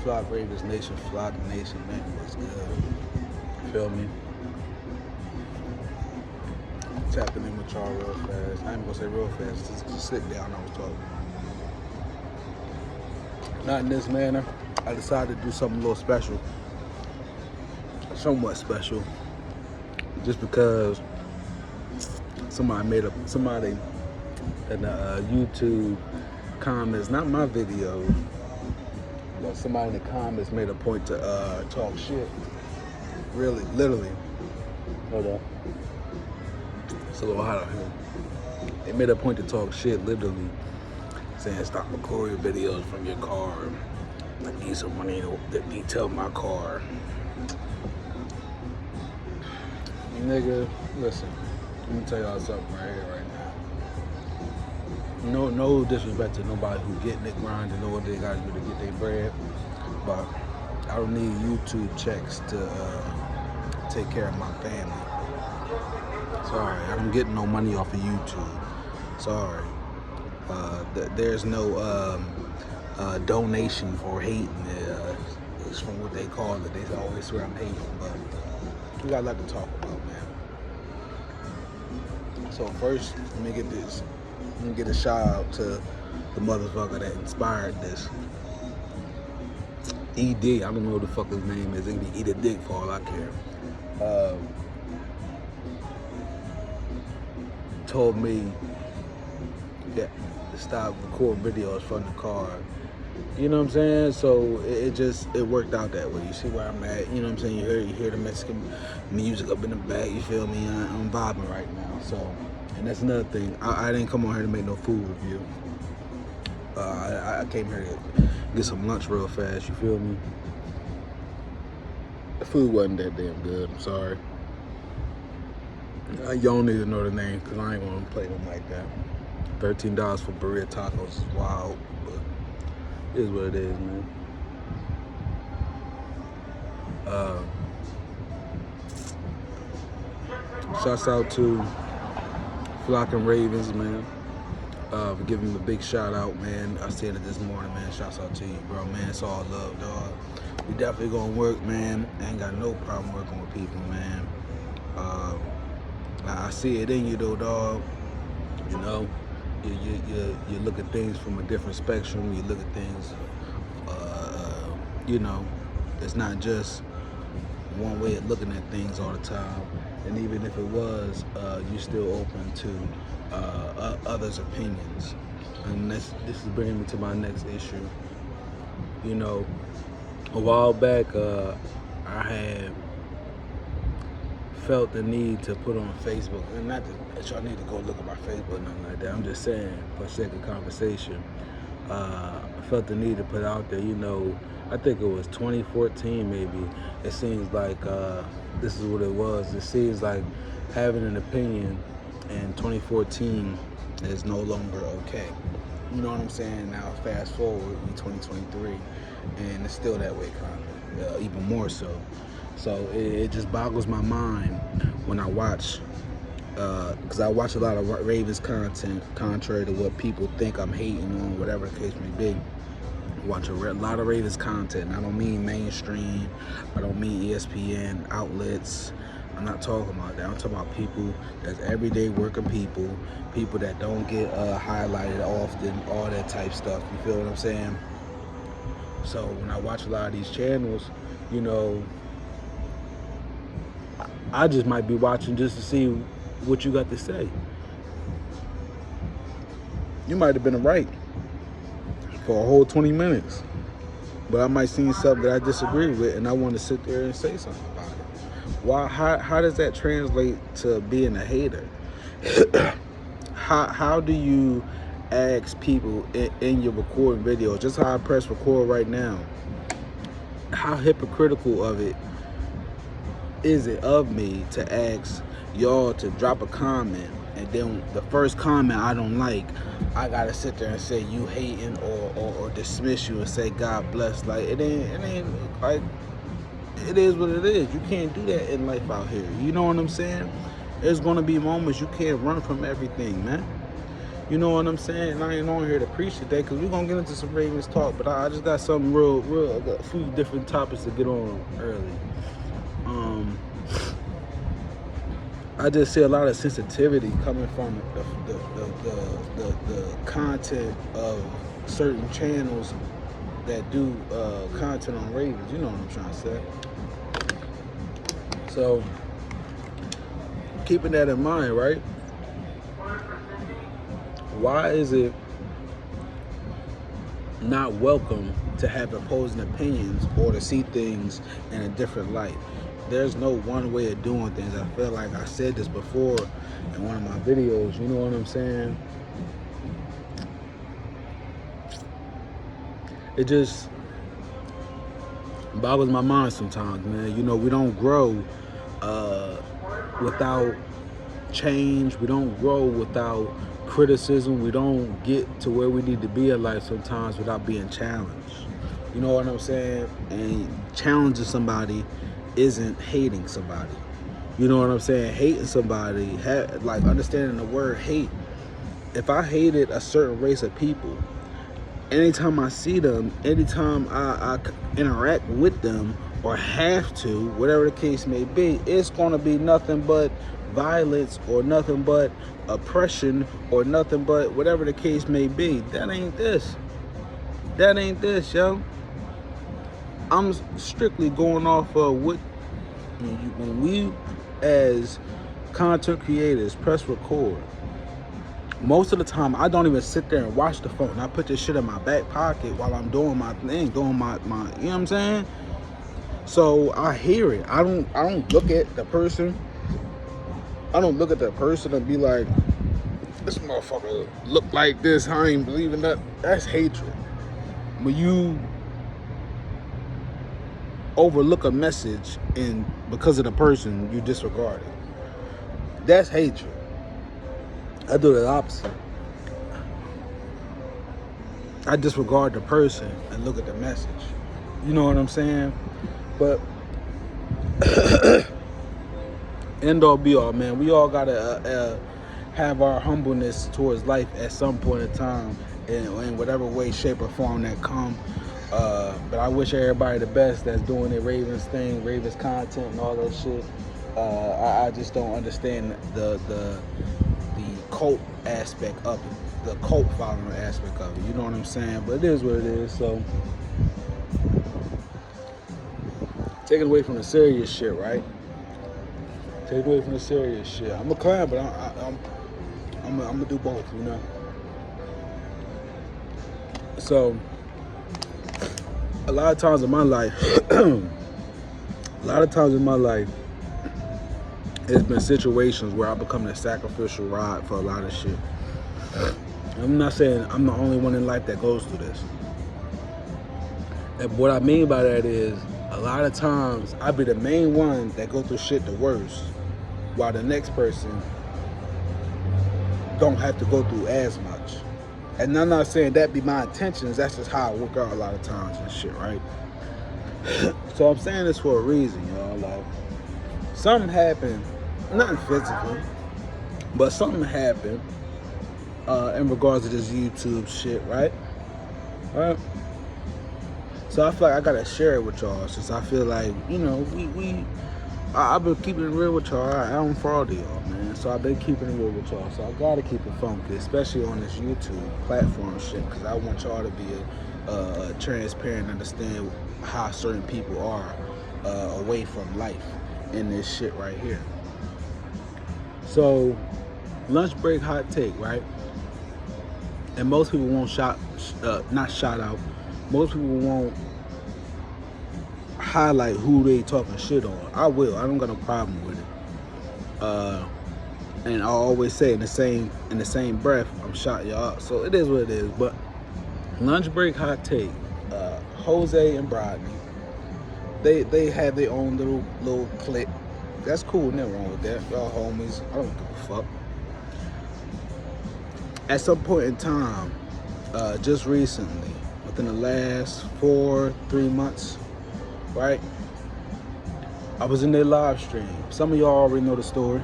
Flock Ravens Nation, Flock Nation, man, what's good? Feel me? Tapping in with y'all real fast. I ain't gonna say real fast, just sit down, I was talking. Not in this manner. I decided to do something a little special. Somewhat special. Just because somebody in the YouTube comments, not my video, but somebody in the comments made a point to talk shit. Really, literally. Hold on. It's a little hot out here. They made a point to talk shit, literally, saying stop recording videos from your car. I need some money to detail my car. Nigga, listen. Let me tell y'all something right here, right now. No disrespect to nobody who getting it grind and know what they gotta do to get their bread, but I don't need YouTube checks to take care of my family. Sorry, I don't get no money off of YouTube. Sorry. There's no donation for hating. It's from what they call it. They always swear I'm hating, but we got a lot to talk about, man. So first, let me get this. Let me get a shout out to the motherfucker that inspired this. ED, I don't know what the fuck his name is. It can be Eat a Dick for all I care. Told me that to stop recording videos from the car. You know what I'm saying? So it worked out that way. You see where I'm at? You know what I'm saying? You hear the Mexican music up in the back. You feel me? I'm vibing right now. So, and that's another thing. I didn't come on here to make no food review. I came here to get some lunch real fast. You feel me? The food wasn't that damn good. I'm sorry. You don't need to know the name because I ain't gonna play them like that. $13 for burrito tacos is wild, but it is what it is, man. Shouts out to Flock and Ravens, man. For giving them a big shout out, man. I said it this morning, man. Shouts out to you, bro, man. It's all love, dog. We definitely gonna work, man. I ain't got no problem working with people, man. I see it in you, though, dog. You know, you look at things from a different spectrum. You look at things, you know, it's not just one way of looking at things all the time. And even if it was, you're still open to others' opinions. And this is bringing me to my next issue. You know, a while back, I had felt the need to put on Facebook, and not that y'all need to go look at my Facebook or nothing like that. I'm just saying, for sake of conversation, I felt the need to put out there, you know, I think it was 2014 maybe. It seems like this is what it was. It seems like having an opinion in 2014 is no longer okay. You know what I'm saying? Now fast forward in 2023, and it's still that way, kind of, even more so. So it just boggles my mind when I watch, because I watch a lot of Ravens content, contrary to what people think I'm hating on, whatever the case may be. I watch a lot of Ravens content, and I don't mean mainstream, I don't mean ESPN outlets. I'm not talking about that. I'm talking about people that's everyday working people, people that don't get highlighted often, all that type stuff. You feel what I'm saying? So when I watch a lot of these channels, you know, I just might be watching just to see what you got to say. You might have been right for a whole 20 minutes, but I might see something that I disagree with, and I want to sit there and say something about it. Why? How does that translate to being a hater? How do you ask people in your recording video, just how I press record right now, how hypocritical of it is it of me to ask y'all to drop a comment, and then the first comment I don't like, I gotta sit there and say you hating or dismiss you and say God bless? Like it ain't like, it is what it is. You can't do that in life out here. You know what I'm saying? There's gonna be moments you can't run from everything, man. You know what I'm saying? And I ain't on here to preach today because we're going to get into some Ravens talk, but I just got something real, I got a few different topics to get on early. I just see a lot of sensitivity coming from the content of certain channels that do content on Ravens. You know what I'm trying to say. So, keeping that in mind, right? Why is it not welcome to have opposing opinions or to see things in a different light? There's no one way of doing things. I feel like I said this before in one of my videos. You know what I'm saying? It just boggles my mind sometimes, man. You know, we don't grow without change. We don't grow without criticism. We don't get to where we need to be in life sometimes without being challenged. You know what I'm saying? And challenging somebody isn't hating somebody. You know what I'm saying? Hating somebody, like understanding the word hate. If I hated a certain race of people, anytime I see them, anytime I interact with them or have to, whatever the case may be, it's going to be nothing but violence or nothing but oppression or nothing but whatever the case may be. That ain't this. That ain't this, yo. I'm strictly going off of what, when we as content creators press record, most of the time I don't even sit there and watch the phone. I put this shit in my back pocket while I'm doing my thing, doing my you know what I'm saying? So I hear it. I don't look at the person. I don't look at that person and be like, this motherfucker look like this, I ain't believing that. That's hatred. When you overlook a message and because of the person you disregard it, that's hatred. I do the opposite. I disregard the person and look at the message. You know what I'm saying? But end all be all, man. We all gotta have our humbleness towards life at some point in time, in whatever way, shape, or form that come. But I wish everybody the best that's doing their Ravens thing, Ravens content and all that shit. I just don't understand the cult aspect of it, the cult following aspect of it. You know what I'm saying? But it is what it is. So take it away from the serious shit, right? Take it away from the serious shit. I'm a clown, but I'm gonna do both, you know. So a lot of times in my life, it's been situations where I become the sacrificial rod for a lot of shit. I'm not saying I'm the only one in life that goes through this. And what I mean by that is, a lot of times I be the main one that go through shit the worst, while the next person don't have to go through as much. And I'm not saying that be my intentions, that's just how I work out a lot of times and shit, right? So I'm saying this for a reason, y'all. Like, something happened, nothing physically, but something happened in regards to this YouTube shit, right? Right? So I feel like I gotta share it with y'all, since I feel like, you know, I've been keeping it real with y'all. I don't fraud y'all, man. So I've been keeping it real with y'all. So I gotta keep it funky, especially on this YouTube platform shit, because I want y'all to be transparent and understand how certain people are away from life in this shit right here. So, lunch break hot take, right? And most people won't not shout out. Most people won't highlight who they talking shit on. I will. I don't got no problem with it. And I always say in the same breath, I'm shot y'all up. So it is what it is. But lunch break hot take. Jose and Brodney, they have their own little clique. That's cool. Nothing wrong with that. Y'all homies. I don't give a fuck. At some point in time, just recently, within the last 3 months, right? I was in their live stream. Some of y'all already know the story.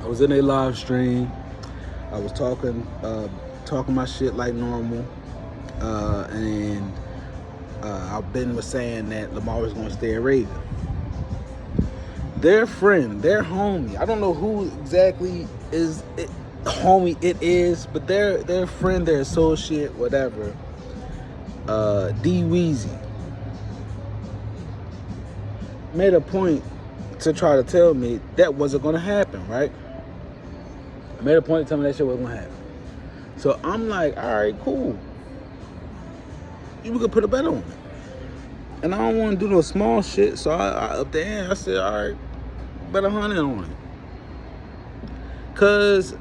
I was in their live stream. I was talking my shit like normal, and I've been saying that Lamar was going to stay a Raven. Their friend, their homie, I don't know who exactly is it, homie it is, but their friend, their associate, whatever, D Weezy, made a point to try to tell me that wasn't going to happen, right? Made a point to tell me that shit wasn't going to happen. So I'm like, all right, cool. You could put a bet on it. And I don't want to do no small shit, so I up the end, I said, all right, bet 100 on it. Cause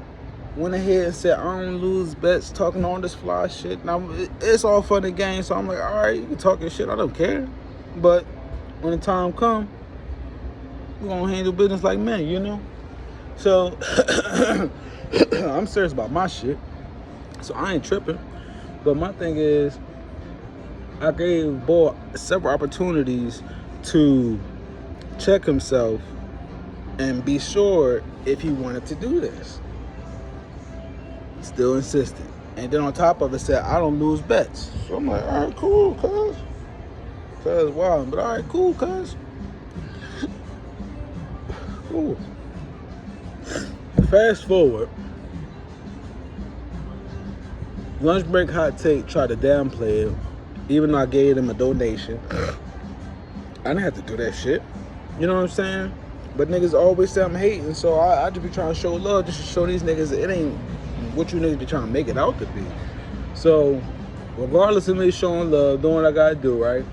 went ahead and said, I don't lose bets talking on this fly shit. Now, it's all fun and games, so I'm like, all right, you can talk your shit, I don't care. But when the time come, we're gonna handle business like men, you know? So, I'm serious about my shit, so I ain't tripping. But my thing is, I gave Boy several opportunities to check himself and be sure if he wanted to do this. Still insistent. And then on top of it said, I don't lose bets. So I'm like, all right, cool, cuz. Cuz wild, but all right, cool, cuz. Cool. Fast forward. Lunch break hot take tried to downplay it. Even though I gave them a donation, I didn't have to do that shit. You know what I'm saying? But niggas always say I'm hating, so I just be trying to show love just to show these niggas it ain't what you niggas be trying to make it out to be. So, regardless of me showing love, doing what I gotta do, right?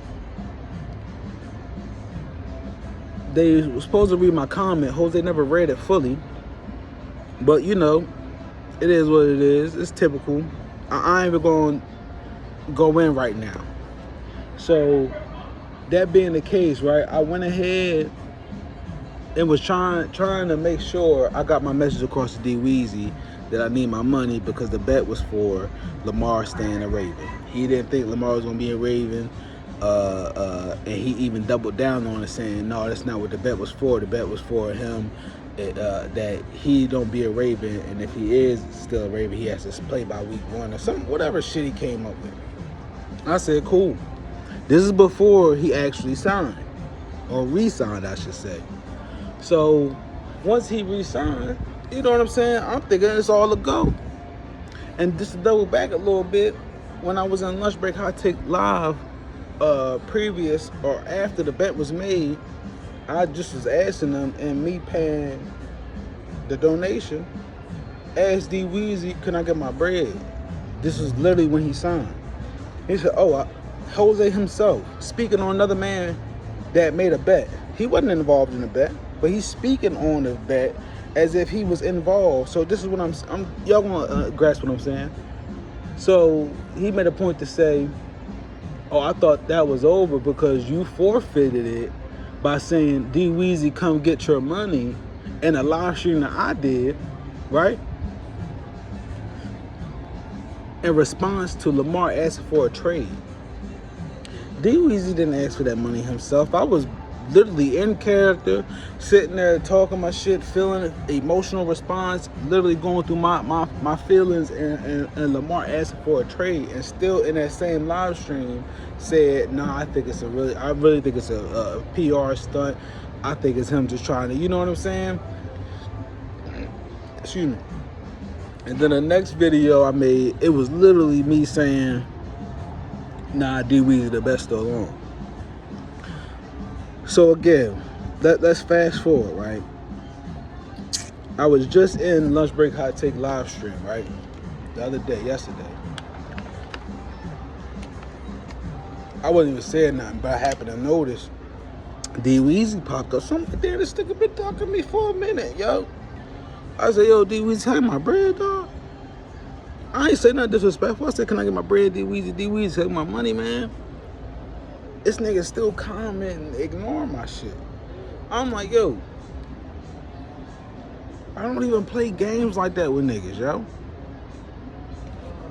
They were supposed to read my comment. Jose never read it fully. But, you know, it is what it is. It's typical. I ain't even going to go in right now. So that being the case, right, I went ahead and was trying to make sure I got my message across to D Weezy that I need my money, because the bet was for Lamar staying a Raven. He didn't think Lamar was gonna be a Raven, and he even doubled down on it, saying no, that's not what the bet was for. The bet was for him that he don't be a Raven, and if he is still a Raven, he has to play by week 1 or something, whatever shit he came up with. I said, cool. This is before he actually signed, or re-signed, I should say. So once he re-signed, you know what I'm saying, I'm thinking it's all a go. And just to double back a little bit, when I was on Lunch Break Hot Take Live, previous or after the bet was made, I just was asking them, and me paying the donation, asked D Weezy, can I get my bread? This was literally when he signed. He said, oh, Jose himself, speaking on another man that made a bet. He wasn't involved in the bet, but he's speaking on the bet as if he was involved. So this is what y'all gonna grasp what I'm saying? So he made a point to say, oh, I thought that was over because you forfeited it by saying, D Weezy, come get your money, in a live stream that I did, right? In response to Lamar asking for a trade. D Weezy didn't ask for that money himself. I was literally in character, sitting there talking my shit, feeling emotional response, literally going through my feelings, and Lamar asking for a trade, and still in that same live stream said, nah, I really think it's a PR stunt. I think it's him just trying to, you know what I'm saying? Excuse me. And then the next video I made, it was literally me saying, nah, D Weezy the best still on. So again, let's fast forward, right? I was just in Lunch Break Hot Take live stream, right? The other day, yesterday. I wasn't even saying nothing, but I happened to notice D Weezy popped up. So I'm like, damn, this nigga been talking to me for a minute, yo. I said, yo, D Weezy, take my bread, dog. I ain't say nothing disrespectful. I said, can I get my bread, D Weezy? D Weezy, take my money, man. This nigga still commenting, ignoring my shit. I'm like, yo, I don't even play games like that with niggas, yo.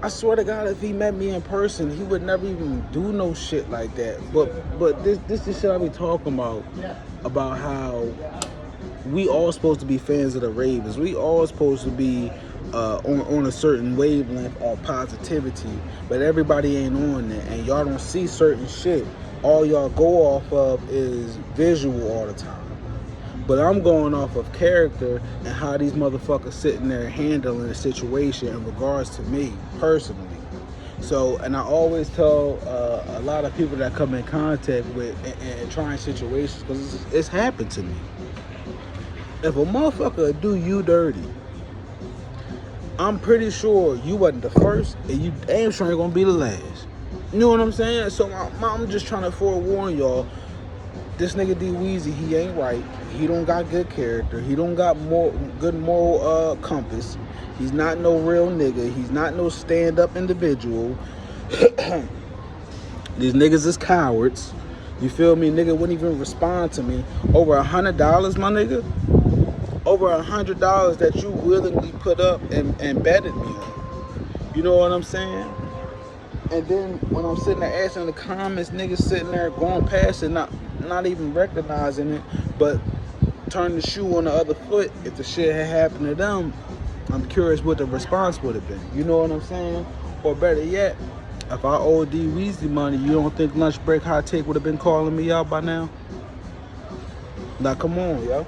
I swear to God, if he met me in person, he would never even do no shit like that. But this is shit I be talking about how we all supposed to be fans of the Ravens. We all supposed to be on a certain wavelength of positivity, but everybody ain't on that, and y'all don't see certain shit. All y'all go off of is visual all the time. But I'm going off of character and how these motherfuckers sitting there handling the situation in regards to me personally. So, and I always tell a lot of people that come in contact with and trying situations, because it's happened to me. If a motherfucker do you dirty, I'm pretty sure you wasn't the first, and you damn sure ain't gonna be the last. You know what I'm saying? So I'm just trying to forewarn y'all. This nigga D Weezy, he ain't right. He don't got good character. He don't got good moral compass. He's not no real nigga. He's not no stand-up individual. These niggas is cowards. You feel me? Nigga wouldn't even respond to me. Over $100, my nigga. Over $100 that you willingly put up and betted me on. You know what I'm saying? And then when I'm sitting there asking in the comments, niggas sitting there going past it, not even recognizing it, but turn the shoe on the other foot. If the shit had happened to them, I'm curious what the response would have been. You know what I'm saying? Or better yet, if I owed D Weezy money, you don't think Lunch Break Hot Take would have been calling me out by now? Now come on, yo.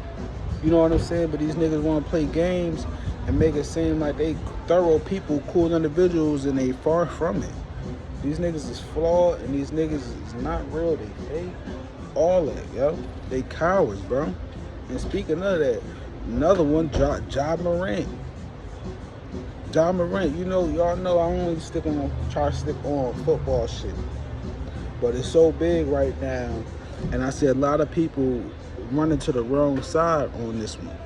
You know what I'm saying? But these niggas want to play games and make it seem like they thorough people, cool individuals, and they far from it. These niggas is flawed, and these niggas is not real. They fake. All that, yo. They cowards, bro. And speaking of that, another one, Morant. Morant, you know, y'all know I only try to stick on football shit. But it's so big right now, and I see a lot of people running to the wrong side on this one.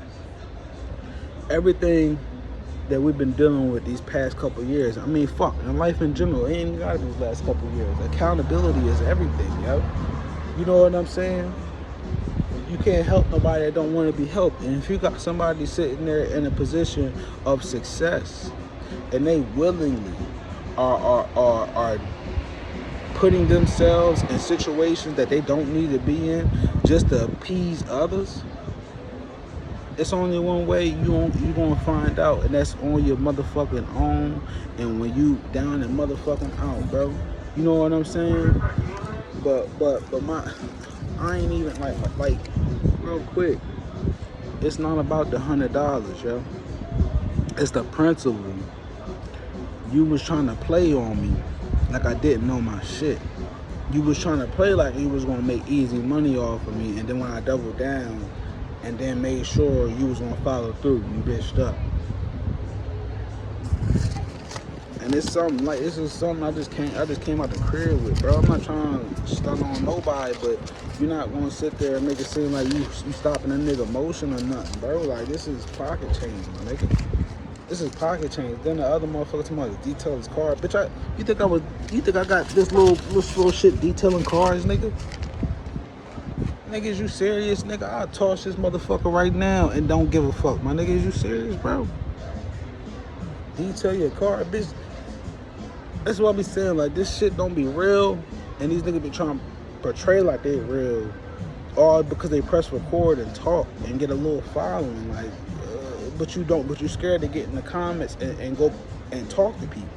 Everything that we've been dealing with these past couple years, I mean, fuck, in life in general, it ain't gotta be these last couple years. Accountability is everything, yo. You know what I'm saying? You can't help nobody that don't want to be helped. And if you got somebody sitting there in a position of success, and they willingly are putting themselves in situations that they don't need to be in just to appease others, it's only one way you gonna find out, and that's on your motherfucking own. And when you down and motherfucking out, bro. You know what I'm saying? But I ain't even like real quick. It's not about the $100, yo. It's the principle. You was trying to play on me like I didn't know my shit. You was trying to play like you was gonna make easy money off of me, and then when I doubled down and then made sure you was gonna follow through, you bitched up. And it's something like this is something I just came out the crib with, bro. I'm not trying to stun on nobody, but you're not gonna sit there and make it seem like you stopping a nigga motion or nothing, bro. Like, this is pocket change, my nigga. This is pocket change. Then the other motherfucker talking about the detail his car. Bitch, you think I got this little shit detailing cars, nigga? Nigga, is you serious, nigga? I'll toss this motherfucker right now and don't give a fuck. My nigga, is you serious, bro? Detail your car, bitch. That's what I be saying. Like, this shit don't be real, and these niggas be trying to portray like they real, all because they press record and talk and get a little following. Like, but you don't. But you're scared to get in the comments and go and talk to people.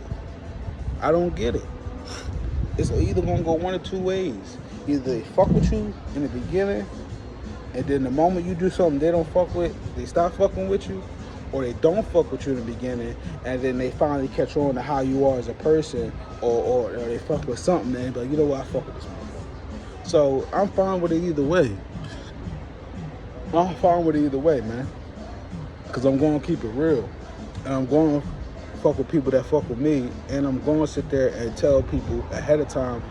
I don't get it. It's either gonna go one or two ways. Either they fuck with you in the beginning, and then the moment you do something they don't fuck with, they stop fucking with you, or they don't fuck with you in the beginning, and then they finally catch on to how you are as a person, or they fuck with something, and they be like, you know what, I fuck with this motherfucker. So I'm fine with it either way. I'm fine with it either way, man. Because I'm going to keep it real. And I'm going to fuck with people that fuck with me, and I'm going to sit there and tell people ahead of time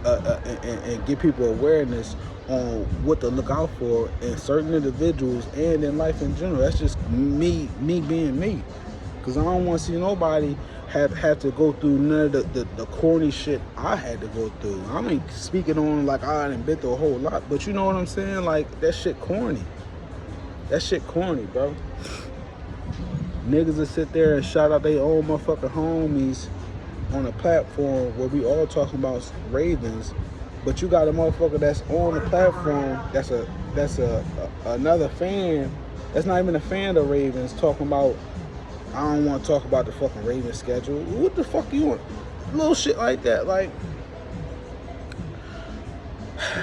and give people awareness on what to look out for in certain individuals and in life in general. That's just me being me. Because I don't want to see nobody have to go through none of the corny shit I had to go through. I mean, speaking on like I done been through a whole lot, but you know what I'm saying? Like, that shit corny. That shit corny, bro. Niggas that sit there and shout out their own motherfucking homies on a platform where we all talking about Ravens, but you got a motherfucker that's on the platform that's another fan that's not even a fan of Ravens talking about I don't want to talk about the fucking Ravens schedule. What the fuck you want? Little shit like that. Like,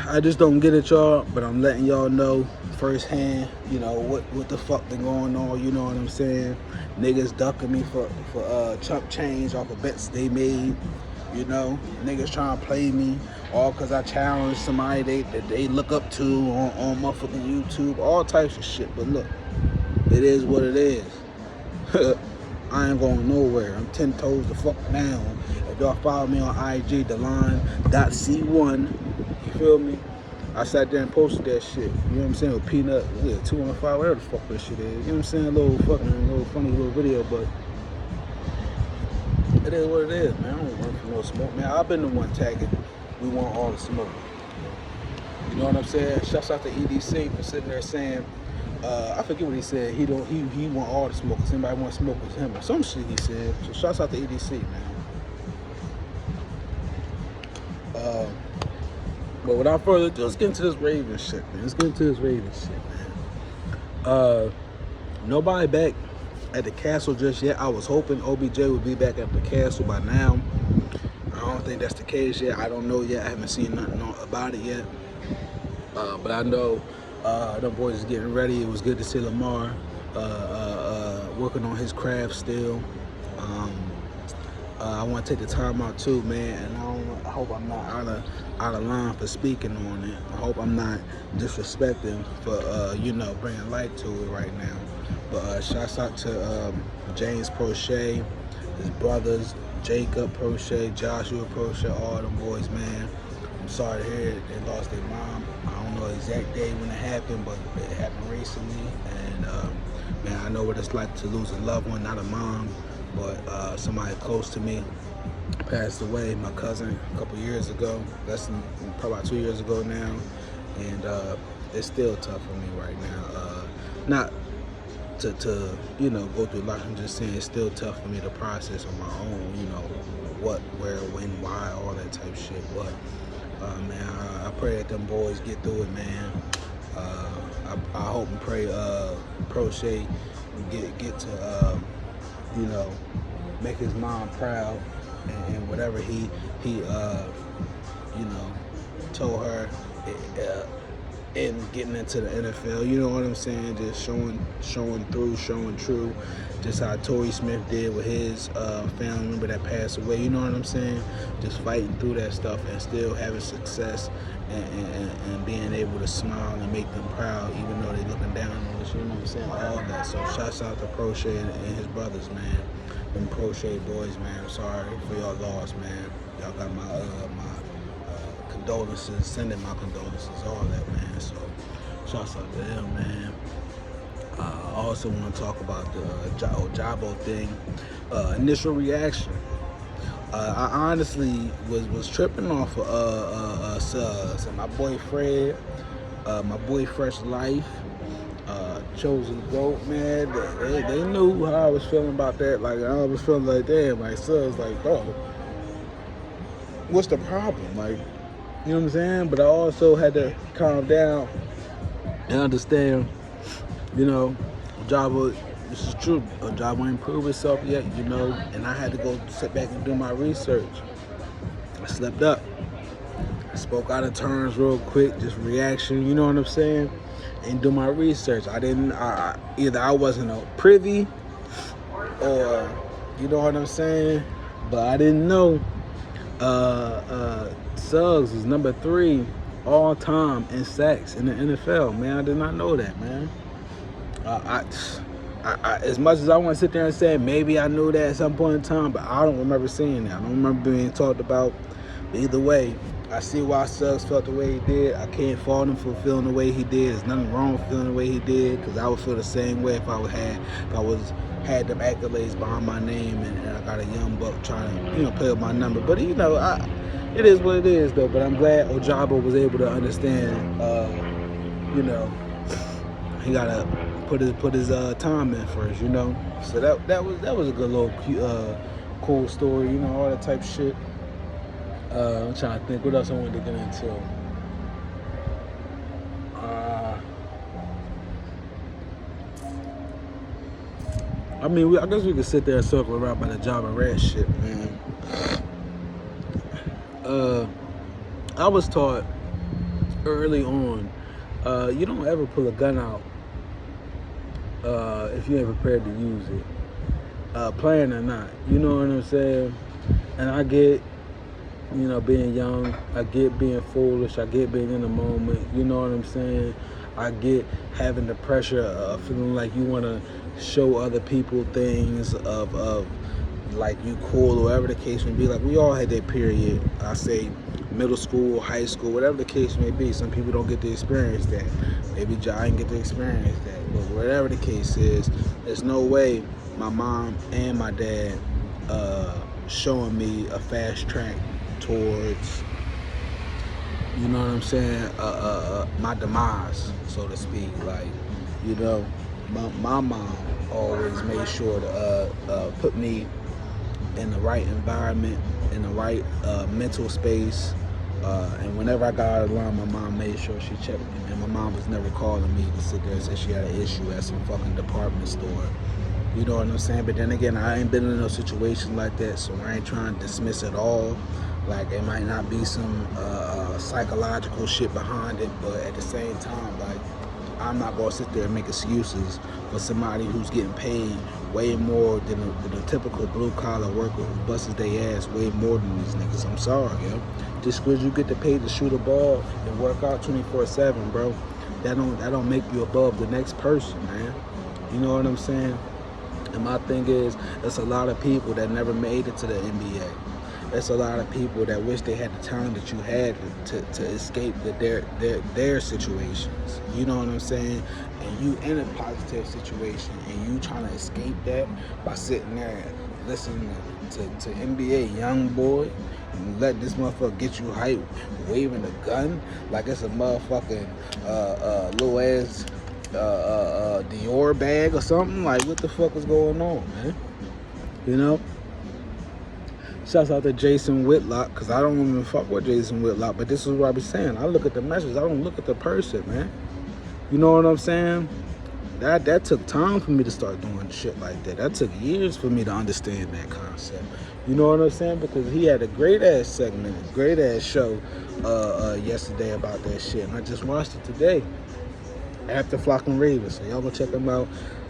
I just don't get it, y'all. But I'm letting y'all know firsthand, you know, what the fuck been going on. You know what I'm saying? Niggas ducking me for chump change off of bets they made. You know, niggas trying to play me all because I challenged somebody that they look up to on motherfucking YouTube. All types of shit. But look, it is what it is. I ain't going nowhere. I'm 10 toes the fuck down. If y'all follow me on IG, delon.c1, you feel me? I sat there and posted that shit. You know what I'm saying? With Peanut, 215, whatever the fuck that shit is. You know what I'm saying? A little funny little video, but it is what it is, man. I don't run for no smoke, man. I've been the one tagging. We want all the smoke. You know what I'm saying? Shouts out to EDC for sitting there saying, I forget what he said. He want all the smoke. Cause anybody want smoke with him or some shit he said. So shouts out to EDC, man. But without further ado, let's get into this Ravens shit, man. Nobody back at the castle just yet. I was hoping OBJ would be back at the castle by now. I don't think that's the case yet. I don't know yet. I haven't seen nothing about it yet. But I know them boys is getting ready. It was good to see Lamar working on his craft still. I want to take the time out too, man, and I hope I'm not out of line for speaking on it. I hope I'm not disrespecting for you know, bringing light to it right now. But shouts out to James Prochet, his brothers, Jacob Prochet, Joshua Prochet, all them boys, man. I'm sorry to hear they lost their mom. I don't know the exact day when it happened, but it happened recently. And man, I know what it's like to lose a loved one, not a mom, but somebody close to me passed away. My cousin a couple years ago, probably about 2 years ago now, and it's still tough for me right now. Not to you know, go through life. I'm just saying it's still tough for me to process on my own. You know, what, where, when, why, all that type of shit. But man, I pray that them boys get through it, man. I hope and pray Prochet get to you know, make his mom proud, and whatever he you know, told her in getting into the NFL, you know what I'm saying? Just showing through, showing true, just how Torrey Smith did with his family member that passed away. You know what I'm saying? Just fighting through that stuff and still having success and being able to smile and make them proud, even though they're looking down on us. You know what I'm saying? All that. So shouts out to Prochet and his brothers, man. Them Prochet boys, man. I'm sorry for y'all loss, man. Y'all got my condolences, sending my condolences, all that, man. So shouts out to them, man. I also want to talk about the Ojabo thing. Initial reaction. I honestly was tripping off of Suggs and my boy Fred, my boy Fresh Life, Chosen Goat, man. They knew how I was feeling about that. Like, I was feeling like, damn, like Suggs, like, bro, what's the problem? Like, you know what I'm saying? But I also had to calm down and understand, you know, Ojabo, this is true. Ojabo ain't proved itself yet, you know, and I had to go sit back and do my research. I slept up. I spoke out of turns real quick, just reaction, you know what I'm saying? And do my research. Either I wasn't privy or, you know what I'm saying? But I didn't know Suggs was number 3 all time in sacks in the NFL, man. I did not know that, man. I as much as I want to sit there and say maybe I knew that at some point in time, but I don't remember seeing that. I don't remember being talked about. But either way, I see why Suggs felt the way he did. I can't fault him for feeling the way he did. There's nothing wrong with feeling the way he did, because I would feel the same way if I had them accolades behind my name and I got a young buck trying to, you know, play with my number. But you know, it is what it is, though. But I'm glad Ojabo was able to understand. You know, he gotta put his time in first. You know, so that was a good little cool story. You know, all that type of shit. I'm trying to think what else I wanted to get into. I mean, I guess we could sit there and circle around by the Ja Morant shit, man. I was taught early on, you don't ever pull a gun out if you ain't prepared to use it, playing or not. You know what I'm saying? And I get, being young. I get being foolish. I get being in the moment. You know what I'm saying? I get having the pressure of feeling like you want to show other people things of like you cool or whatever the case may be. Like, we all had that period. I say middle school, high school, whatever the case may be. Some people don't get to experience that. Maybe I didn't get to experience that. But whatever the case is, there's no way my mom and my dad showing me a fast track towards, you know what I'm saying, my demise, so to speak. Like, my mom always made sure to put me in the right environment, in the right mental space. And whenever I got out of line, my mom made sure she checked me. And my mom was never calling me to sit there and say she had an issue at some fucking department store. You know what I'm saying? But then again, I ain't been in no situation like that, so I ain't trying to dismiss it all. Like, it might not be some psychological shit behind it, but at the same time, like, I'm not gonna sit there and make excuses for somebody who's getting paid way more than the typical blue collar worker who busts their ass way more than these niggas. I'm sorry, yo. Just because you get paid to shoot a ball and work out 24/7, bro, that don't make you above the next person, man. You know what I'm saying? And my thing is, there's a lot of people that never made it to the NBA. There's a lot of people that wish they had the talent that you had to escape their situations. You know what I'm saying? And you in a positive situation, and you trying to escape that by sitting there and listening to NBA YoungBoy and let this motherfucker get you hype, waving a gun like it's a motherfucking little ass Dior bag or something. Like, what the fuck is going on, man? You know? Shouts out to Jason Whitlock, because I don't even fuck with Jason Whitlock, but this is what I be saying. I look at the message, I don't look at the person, man. You know what I'm saying? That took time for me to start doing shit like that. That took years for me to understand that concept. You know what I'm saying? Because he had a great ass segment, a great ass show yesterday about that shit, and I just watched it today after Flocking Ravens. So y'all go check him out.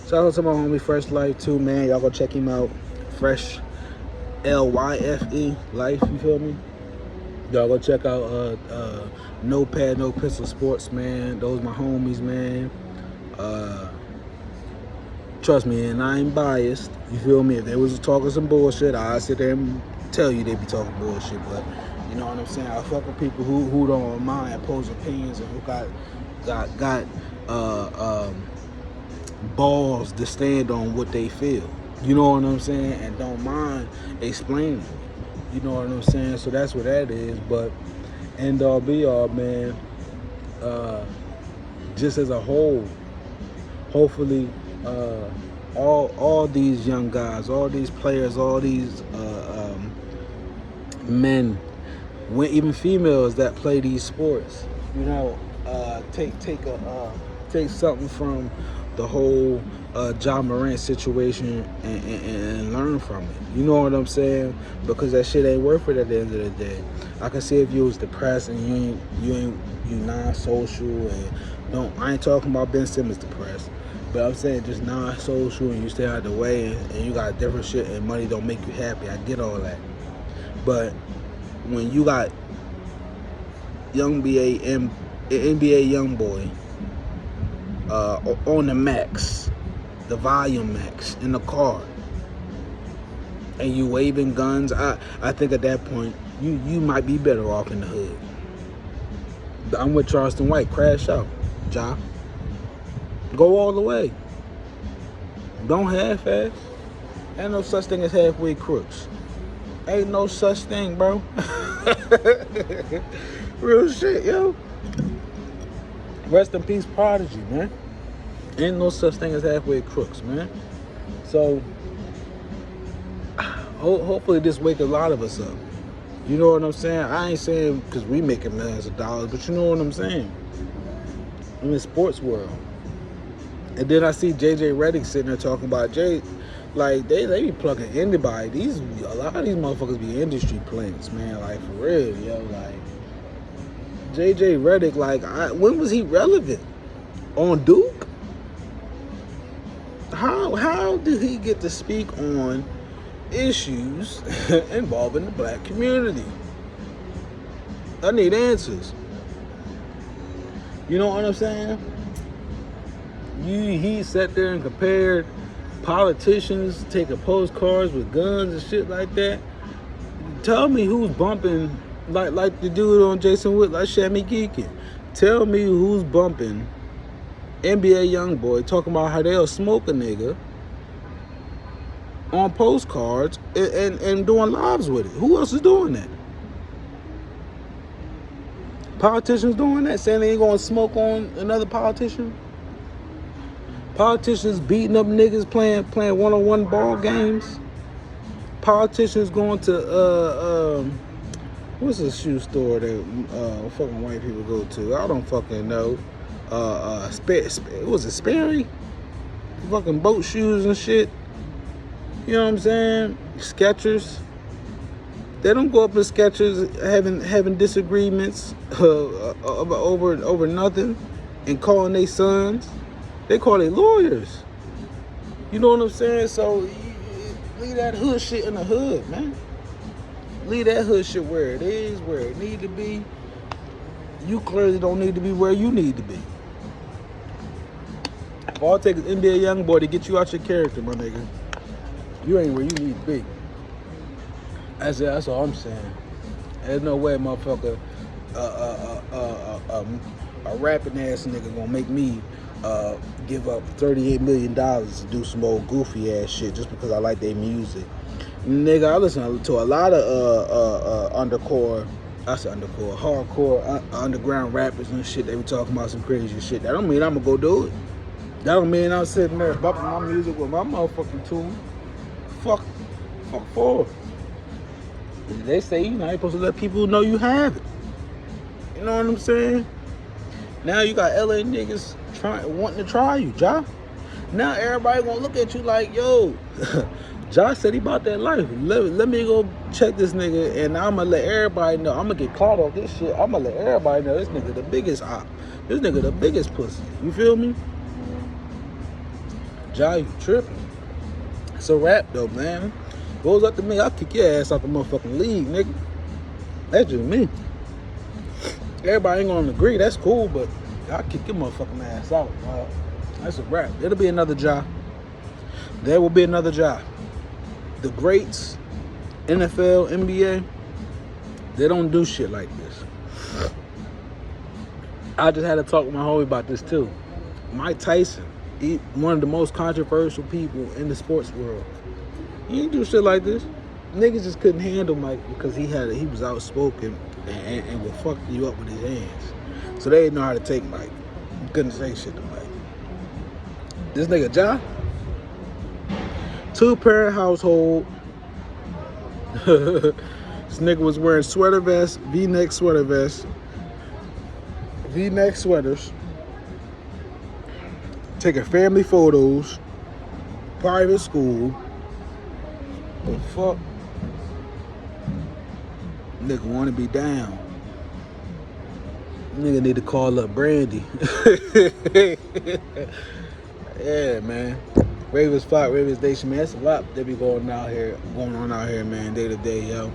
Shout out to my homie Fresh Life too, man. Y'all go check him out. Fresh LYFE Life, you feel me? Y'all go check out No Pad No Pistol Sports, man. Those my homies, man. Trust me, and I ain't biased. You feel me? If they was talking some bullshit, I'd sit there and tell you they be talking bullshit. But you know what I'm saying? I fuck with people who don't mind opposing opinions and who got balls to stand on what they feel. You know what I'm saying? And don't mind explaining it. You know what I'm saying? So that's what that is. But end all be all, man. Just as a whole, hopefully, all these young guys, all these players, all these men, even females that play these sports, take something from the whole Ja Morant situation and learn from it. You know what I'm saying? Because that shit ain't worth it at the end of the day. I can see if you was depressed and you non-social and I ain't talking about Ben Simmons depressed, but I'm saying just non-social and you stay out of the way and you got different shit and money don't make you happy. I get all that. But when you got NBA YoungBoy on the max, the volume max, in the car, and you waving guns, I think at that point you might be better off in the hood. I'm with Charleston White. Crash out, Ja. Go all the way. Don't half-ass. Ain't no such thing as halfway crooks. Ain't no such thing, bro. Real shit, yo. Rest in peace, Prodigy, man. Ain't no such thing as halfway crooks, man. So, hopefully this wake a lot of us up. You know what I'm saying? I ain't saying because we making millions of dollars, but you know what I'm saying? I'm in the sports world. And then I see JJ Redick sitting there talking about Like they be plugging anybody. A lot of these motherfuckers be industry plants, man. Like for real, yo. Like JJ Redick, like when was he relevant? On Duke? How did he get to speak on issues involving the black community? I need answers. You know what I'm saying? He sat there and compared politicians taking postcards with guns and shit like that. Tell me who's bumping like the dude on Jason Wood, like Shammy Geekin. Tell me who's bumping NBA YoungBoy talking about how they'll smoke a nigga on postcards and doing lives with it. Who else is doing that? Politicians doing that, saying they ain't gonna smoke on another politician. Politicians beating up niggas playing one-on-one ball games. Politicians going to what's the shoe store that fucking white people go to? I don't fucking know. Was it Sperry? Fucking boat shoes and shit. You know what I'm saying? Skechers. They don't go up in Skechers having disagreements over nothing and calling their sons. They call their lawyers. You know what I'm saying? So leave that hood shit in the hood, man. Leave that hood shit where it is, where it need to be. You clearly don't need to be where you need to be. If all it takes is NBA YoungBoy to get you out your character, my nigga, you ain't where you need to be. That's all I'm saying. There's no way, motherfucker, a rapping ass nigga gonna make me give up $38 million to do some old goofy ass shit just because I like their music. Nigga, I listen to a lot of hardcore underground rappers and shit. They be talking about some crazy shit. That don't mean I'm gonna go do it. That don't mean I'm sitting there bumping my music with my motherfucking tune. Fuck for. They say you're not supposed to let people know you have it. You know what I'm saying? Now you got LA niggas wanting to try you, Ja. Now everybody gonna look at you like, yo, Ja said he about that life. Let me go check this nigga, and I'm gonna let everybody know. I'm gonna get caught off this shit. I'm gonna let everybody know this nigga the biggest op. This nigga the biggest pussy. You feel me? Ja, you tripping. It's a rap though, man. Goes up to me, I'll kick your ass out the motherfucking league, nigga. That's just me. Everybody ain't gonna agree, that's cool, but I'll kick your motherfucking ass out. That's a wrap. It'll be another Ja. There will be another Ja. The greats, NFL, NBA, they don't do shit like this. I just had to talk with my homie about this too. Mike Tyson, one of the most controversial people in the sports world. He ain't do shit like this. Niggas just couldn't handle Mike because he was outspoken and would fuck you up with his hands. So they didn't know how to take Mike. You couldn't say shit to Mike. This nigga Ja, 2-parent household. This nigga was wearing sweater vests, V-neck sweater vests, V-neck sweaters, taking family photos, private school. The fuck? Nigga wanna be down. Nigga need to call up Brandy. Yeah, man. Ravens Flock, Ravens Nation, man. That's a lot that be going on out here, man, day to day, yo.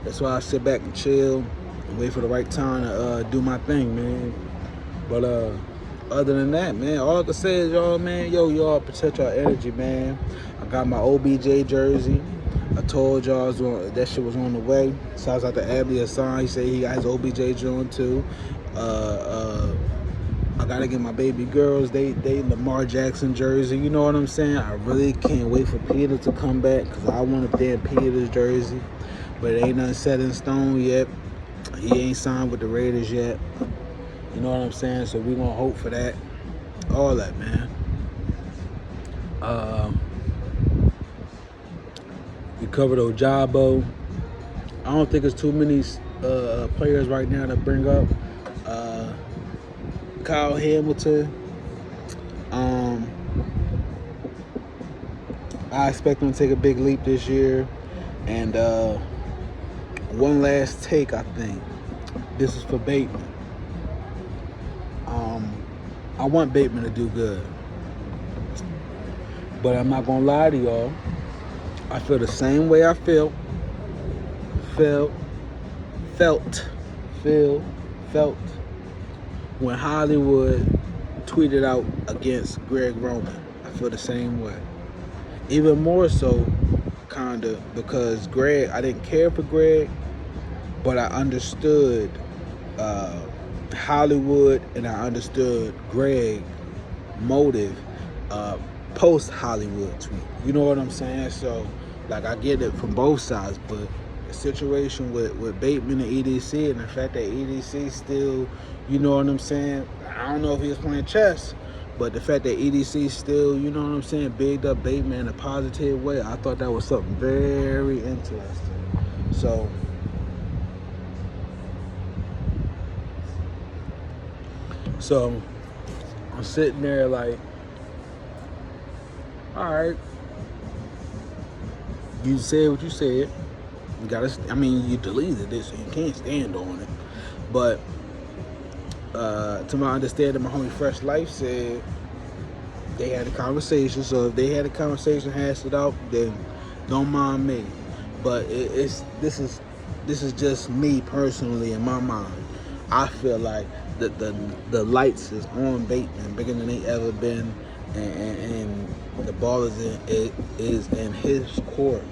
That's why I sit back and chill and wait for the right time to do my thing, man. But other than that, man, all I can say is, y'all, man, y'all protect y'all energy, man. I got my OBJ jersey. I told y'all that shit was on the way. Shouts out to Abdi Hassan. He said he got his OBJ joint too. I gotta get my baby girls they Lamar Jackson jersey. You know what I'm saying? I really can't wait for Peter to come back because I want a damn Peter's jersey. But it ain't nothing set in stone yet. He ain't signed with the Raiders yet. You know what I'm saying? So we gonna hope for that. All that, man. We covered Ojabo. I don't think there's too many players right now to bring up. Kyle Hamilton. I expect him to take a big leap this year. And one last take, I think. This is for Bateman. I want Bateman to do good. But I'm not going to lie to y'all. I feel the same way I felt when Hollywood tweeted out against Greg Roman. I feel the same way. Even more so, kinda, because Greg, I didn't care for Greg, but I understood Hollywood and I understood Greg motive post Hollywood tweet. You know what I'm saying? So like I get it from both sides, but the situation with Bateman and EDC and the fact that EDC still, you know what I'm saying? I don't know if he was playing chess, but the fact that EDC still, you know what I'm saying, bigged up Bateman in a positive way, I thought that was something very interesting. So I'm sitting there like, all right, you said what you said. You gotta, I mean, you deleted it, so you can't stand on it. But to my understanding, my homie Fresh Life said they had a conversation. So if they had a conversation, hashed it out, then don't mind me. But this is just me personally in my mind. I feel like the lights is on Bateman bigger than they ever been, and the ball is in his court.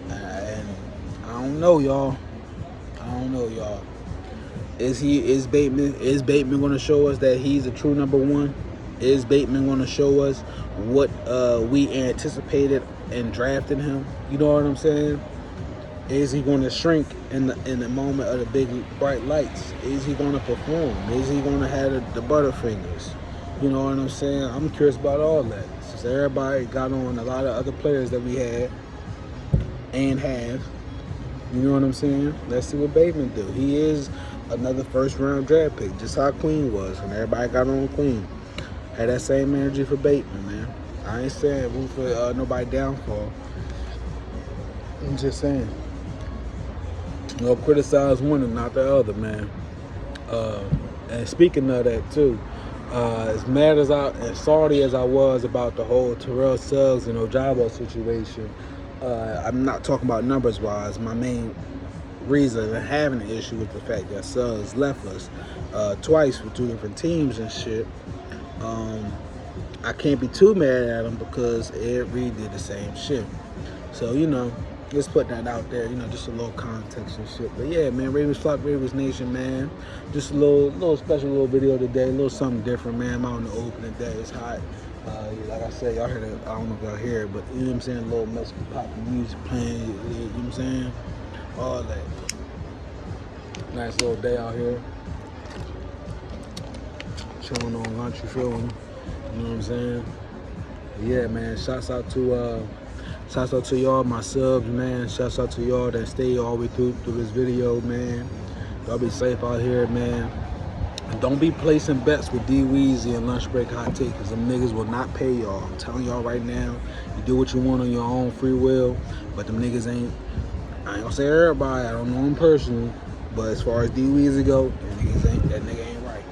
And I don't know, y'all. Is Bateman going to show us that he's a true number one? Is Bateman going to show us what we anticipated in drafting him? You know what I'm saying? Is he going to shrink in the moment of the big bright lights? Is he going to perform? Is he going to have the butterfingers? You know what I'm saying? I'm curious about all that. Since everybody got on a lot of other players that we had and have. You know what I'm saying? Let's see what Bateman do. He is another first-round draft pick, just how Queen was, and everybody got on Queen. Had that same energy for Bateman, man. I ain't saying root for nobody downfall. I'm just saying. You know, criticize one and not the other, man. And speaking of that too, as mad as and salty as I was about the whole Terrell Suggs and Ojabo situation, I'm not talking about numbers wise. My main reason of having an issue with the fact that Suggs left us twice for two different teams and shit. I can't be too mad at him because Ed Reed did the same shit. So, you know, let's put that out there, you know, just a little context and shit. But yeah, man, Ravens Flock, Ravens Nation, man. Just a little special little video today, a little something different, man. I'm out in the open today. It's hot. Like I said, y'all heard it. I don't know if y'all hear it, but you know what I'm saying? A little Mexican pop music playing, you know what I'm saying? All that. Nice little day out here. Chilling on lunch, you feel me? You know what I'm saying? But yeah, man, shouts out to y'all, my subs, man. Shouts out to y'all that stay all the way through this video, man. Y'all be safe out here, man. And don't be placing bets with D-Weezy and Lunch Break Hot Take, because them niggas will not pay y'all. I'm telling y'all right now, you do what you want on your own free will, but them niggas ain't, I ain't gonna say everybody, I don't know him personally, but as far as D-Weezy go, that nigga ain't right.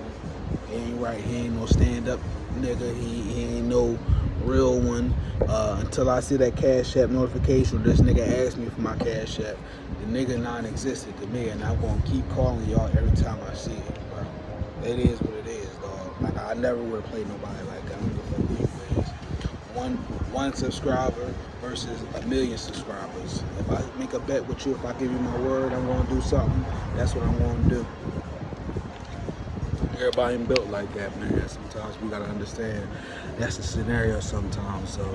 He ain't right. He ain't no stand-up nigga. He ain't no real one. Until I see that Cash App notification, this nigga asked me for my Cash App, the nigga non-existent to me, and I'm gonna keep calling y'all every time I see it, bro. It is what it is, dog. Like, I never would have played nobody like that. I don't give a fuck who you is. One subscriber versus 1 million subscribers. If I make a bet with you, if I give you my word, I'm gonna do something, that's what I'm gonna do. Everybody ain't built like that, man. Sometimes we gotta understand that's the scenario sometimes. So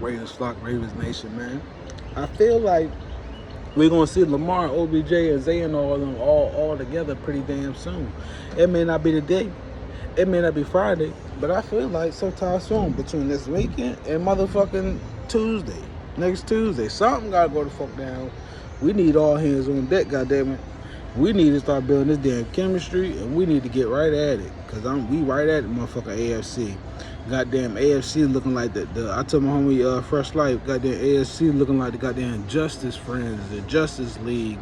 Ravens Flock, Ravens Nation, man. I feel like we're gonna see Lamar, OBJ, and Zay and all of them all together pretty damn soon. It may not be today, it may not be Friday, but I feel like sometime soon, between this weekend and motherfucking Tuesday, next Tuesday, something gotta go the fuck down. We need all hands on deck, goddammit. We need to start building this damn chemistry, and we need to get right at it. Cause we right at the motherfucking AFC. Goddamn AFC looking like the I told my homie Fresh Life, goddamn AFC looking like the goddamn Justice Friends, the Justice League,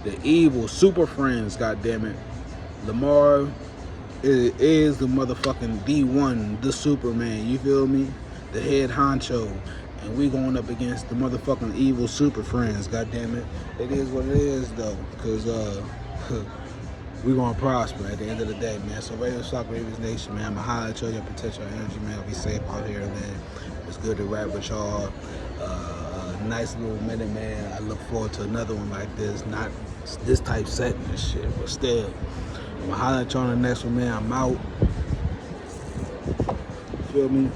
the evil Super Friends, goddamn it. Lamar is the motherfucking D1, the Superman, you feel me? The head honcho. And we going up against the motherfucking evil Super Friends, goddamn it. It is what it is though, cause we gonna prosper at the end of the day, man. So Radio Shock Ravens Nation, man. I'ma holler at y'all, protect your energy, man. Be safe out here, man. It's good to rap with y'all. Nice little minute, man. I look forward to another one like this. Not this type setting and shit, but still. I'ma holler at y'all on the next one, man. I'm out. Feel me?